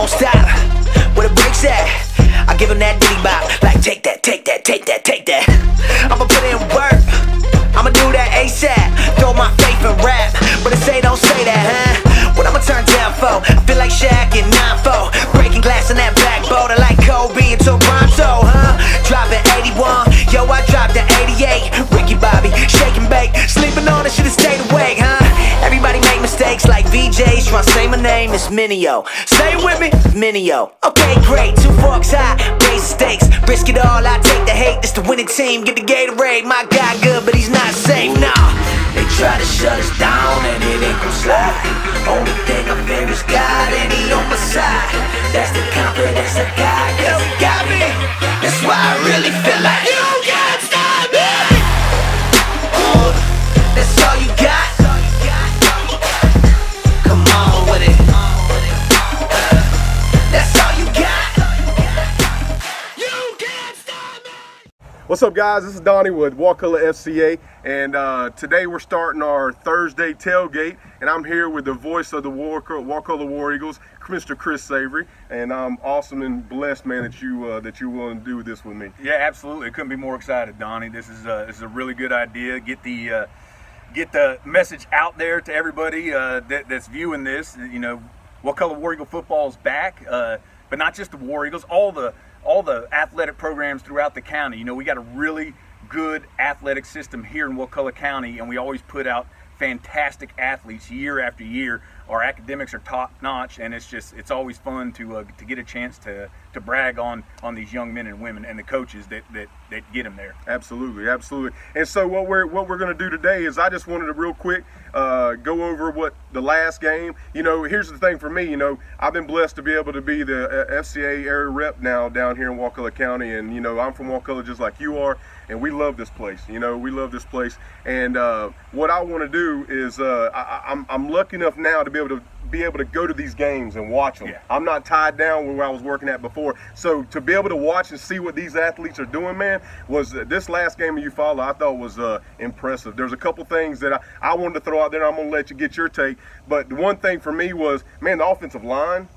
won't stop. Where the brakes at? I give him that diddy bop. Like take that, take that, take that, take that. I'ma put in work, I'ma do that ASAP. Throw my faith in rap, but they say don't say that, huh? What I'ma turn down for? I feel like Shaq in 9-4, breaking glass in that backboard. I like Kobe and Toronto, huh? Dropping 81, yo, I dropped the 88. Ricky Bobby, shake and bake, sleeping on it, should've stayed awake, huh? Everybody make mistakes like VJs, tryna say my name, it's Minio. Say it with me, Minio. Okay, great, 2 forks high, raise the stakes, risk it all, I take the hate. This the winning team, get the Gatorade. My guy good, but he's not safe, nah. They try to shut us down and it ain't gon' slide. Only thing I fear is God and he on my side. That's the confidence I got, cause he got me. That's why I really feel like you can't stop me. That's all you got. Come on with it. That's all you got. You can't stop me. What's up, guys? This is Donnie with Wakulla FCA, and today we're starting our Thursday tailgate, and I'm here with the voice of the Wakulla War Eagles, Mr. Chris Savory, and I'm awesome and blessed, man, that you're willing to do this with me. Yeah, absolutely. Couldn't be more excited, Donnie. This is a really good idea. Get the message out there to everybody that's viewing this. You know, Wakulla War Eagle football is back, but not just the War Eagles. All the athletic programs throughout the county. You know, we got a really good athletic system here in Wakulla County, and we always put out fantastic athletes year after year. Our academics are top notch, and it's always fun to get a chance to brag on these young men and women and the coaches that get them there. Absolutely, absolutely. And so what we're going to do today is I just wanted to real quick go over what the last game. You know, here's the thing for me. You know, I've been blessed to be able to be the FCA area rep now down here in Wakulla County, and you know, I'm from Wakulla just like you are, and we love this place. You know, we love this place, and what I want to do is I'm lucky enough now to be able to go to these games and watch them. Yeah. I'm not tied down where I was working at before. So to be able to watch and see what these athletes are doing, man, was this last game of Eufaula I thought was impressive. There's a couple things that I wanted to throw out there, and I'm going to let you get your take. But the one thing for me was, man, the offensive line,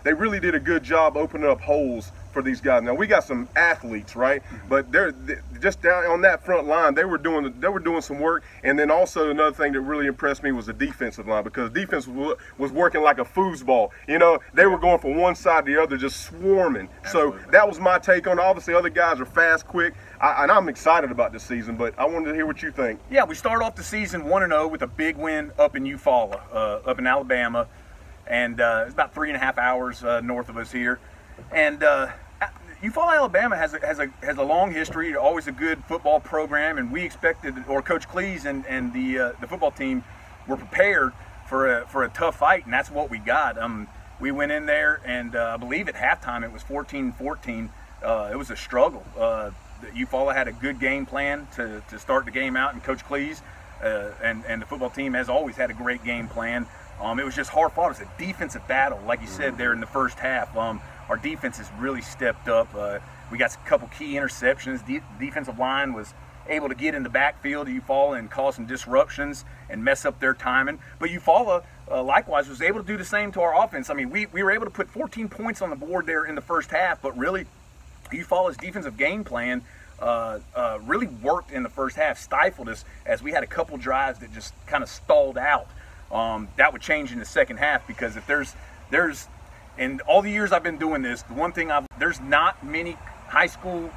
they really did a good job opening up holes for these guys. Now we got some athletes, right? But they're just down on that front line. They were doing some work. And then also another thing that really impressed me was the defensive line, because defense was working like a foosball. You know, they were going from one side to the other, just swarming. Absolutely. So that was my take on it. Obviously, other guys are fast, quick, and I'm excited about this season. But I wanted to hear what you think. Yeah, we start off the season 1-0 with a big win up in Eufaula, up in Alabama, and it's about 3.5 hours north of us here. And Eufaula, Alabama has a long history, always a good football program, and we expected, or Coach Cleese and the football team were prepared for a tough fight, and that's what we got. We went in there, and I believe at halftime it was 14-14. It was a struggle. Eufaula had a good game plan to start the game out, and Coach Cleese and the football team has always had a great game plan. It was just hard fought. It was a defensive battle, like you said there in the first half. Our defense has really stepped up. We got a couple key interceptions. The defensive line was able to get in the backfield of Eufaula and cause some disruptions and mess up their timing. But Eufaula, likewise, was able to do the same to our offense. I mean, we were able to put 14 points on the board there in the first half, but really, Eufaula's defensive game plan really worked in the first half, stifled us as we had a couple drives that just kind of stalled out. That would change in the second half, because if there's in all the years I've been doing this, the one thing there's not many high school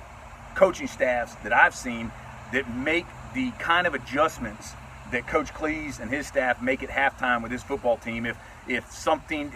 coaching staffs that I've seen that make the kind of adjustments that Coach Cleese and his staff make at halftime with his football team. If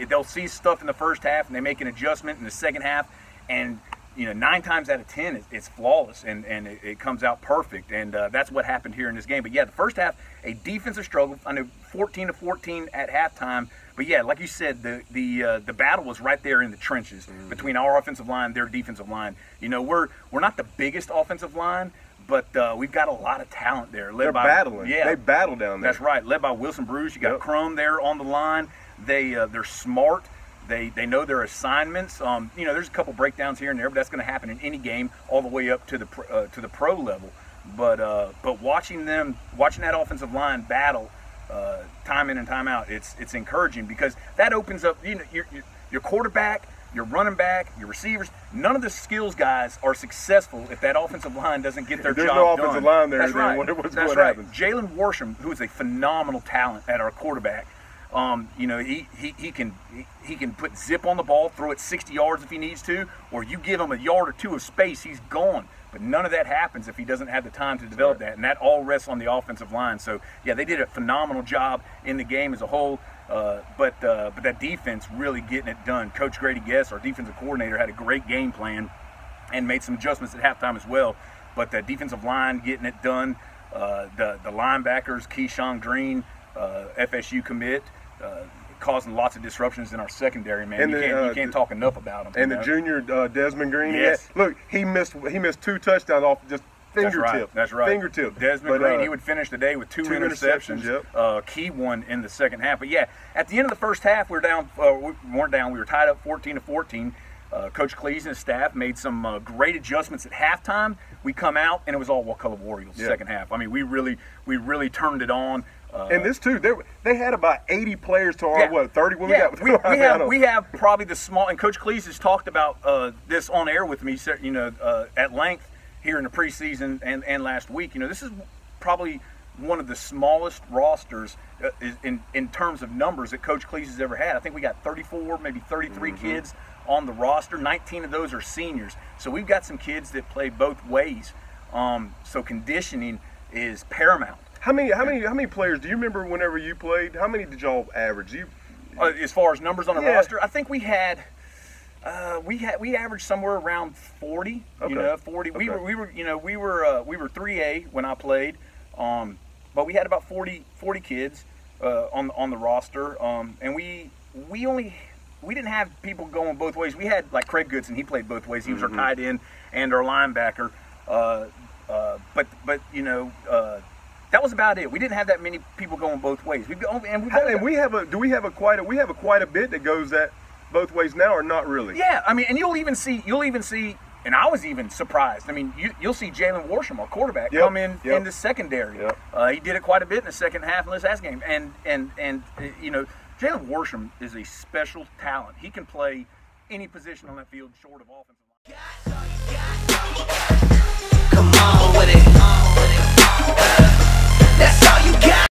they'll see stuff in the first half and they make an adjustment in the second half, and you know, 9 times out of 10 it's flawless, and it comes out perfect, and that's what happened here in this game. But yeah, the first half, a defensive struggle. I know 14-14 at halftime, but yeah, like you said, the battle was right there in the trenches between our offensive line, their defensive line. You know, we're not the biggest offensive line, but we've got a lot of talent there. They're battling. Yeah, they battle down there. That's right. Led by Wilson Bruce. You got Crum there on the line. They're smart. They know their assignments. You know, there's a couple breakdowns here and there, but that's going to happen in any game, all the way up to the pro level. But watching that offensive line battle time in and time out, it's encouraging, because that opens up. You know, your quarterback, your running back, your receivers, none of the skills guys are successful if that offensive line doesn't get their job done. There's no offensive line there. That's then right. What's That's what right. happens? Jalen Worsham, who is a phenomenal talent at our quarterback, you know, he can put zip on the ball, throw it 60 yards if he needs to, or you give him a yard or two of space, he's gone. But none of that happens if he doesn't have the time to develop that, and that all rests on the offensive line. So yeah, they did a phenomenal job in the game as a whole. But that defense really getting it done. Coach Grady Guess, our defensive coordinator, had a great game plan and made some adjustments at halftime as well. But the defensive line getting it done. The linebackers, Keyshawn Green, FSU commit, causing lots of disruptions in our secondary, man. And you can't talk enough about them. And the junior Desmond Green. Yes. Look, he missed 2 touchdowns off just fingertip. That's right. Fingertip. Desmond Green, he would finish the day with two interceptions. Yep. Key one in the second half. But yeah, at the end of the first half, we were down. We weren't down. We were tied up 14-14. Coach Cleese and his staff made some great adjustments at halftime. We come out and it was all Wakulla Warriors. Second half. I mean, we really turned it on. And this too, they had about 80 players to our 30 when we have probably the small. And Coach Cleese has talked about this on air with me, you know, at length here in the preseason and last week. You know, this is probably one of the smallest rosters in terms of numbers that Coach Cleese has ever had. I think we got 34, maybe 33 kids on the roster. 19 of those are seniors. So we've got some kids that play both ways. So conditioning is paramount. How many players do you remember whenever you played? How many did y'all average? As far as numbers on the roster, I think we had we averaged somewhere around 40. Okay. You know, 40. Okay. We were 3A when I played, but we had about 40 kids on the roster, and we didn't have people going both ways. We had like Craig Goodson, he played both ways. He was our tight end and our linebacker, but you know. That was about it. We didn't have that many people going both ways. We have quite a bit that goes that both ways now, or not really? Yeah, I mean, and you'll even see, and I was even surprised. I mean, you'll see Jalen Worsham, our quarterback, come in the secondary. He did it quite a bit in the second half in this last game, and you know, Jalen Worsham is a special talent. He can play any position on that field short of offensive line. Come on with it.